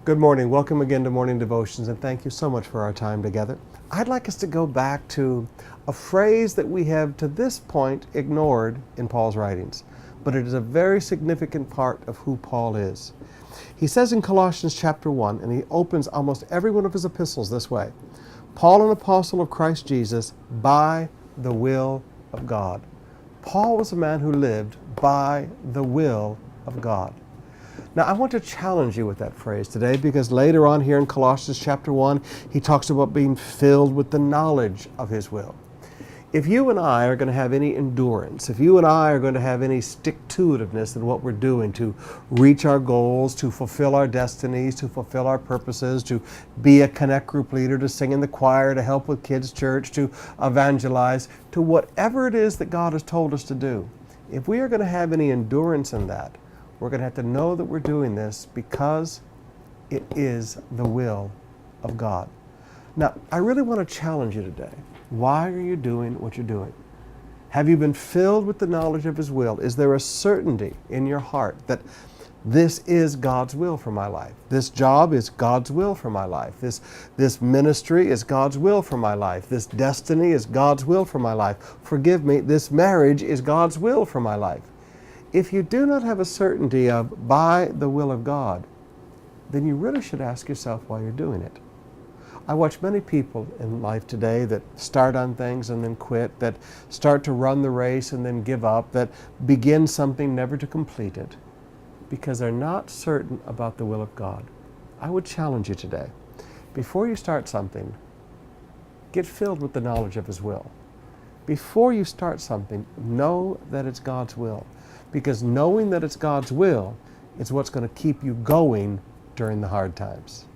Good morning. Welcome again to Morning Devotions, and thank you so much for our time together. I'd like us to go back to a phrase that we have to this point ignored in Paul's writings, but it is a very significant part of who Paul is. He says in Colossians chapter 1, and he opens almost every one of his epistles this way, Paul, an apostle of Christ Jesus, by the will of God. Paul was a man who lived by the will of God. Now, I want to challenge you with that phrase today because later on here in Colossians chapter 1, he talks about being filled with the knowledge of his will. If you and I are going to have any endurance, if you and I are going to have any stick-to-itiveness in what we're doing to reach our goals, to fulfill our destinies, to fulfill our purposes, to be a connect group leader, to sing in the choir, to help with kids' church, to evangelize, to whatever it is that God has told us to do, if we are going to have any endurance in that, we're going to have to know that we're doing this because it is the will of God. Now, I really want to challenge you today. Why are you doing what you're doing? Have you been filled with the knowledge of His will? Is there a certainty in your heart that this is God's will for my life? This job is God's will for my life. This ministry is God's will for my life. This destiny is God's will for my life. Forgive me, this marriage is God's will for my life. If you do not have a certainty of by the will of God, then you really should ask yourself why you're doing it. I watch many people in life today that start on things and then quit, that start to run the race and then give up, that begin something never to complete it, because they're not certain about the will of God. I would challenge you today, before you start something, get filled with the knowledge of His will. Before you start something, know that it's God's will. Because knowing that it's God's will is what's going to keep you going during the hard times.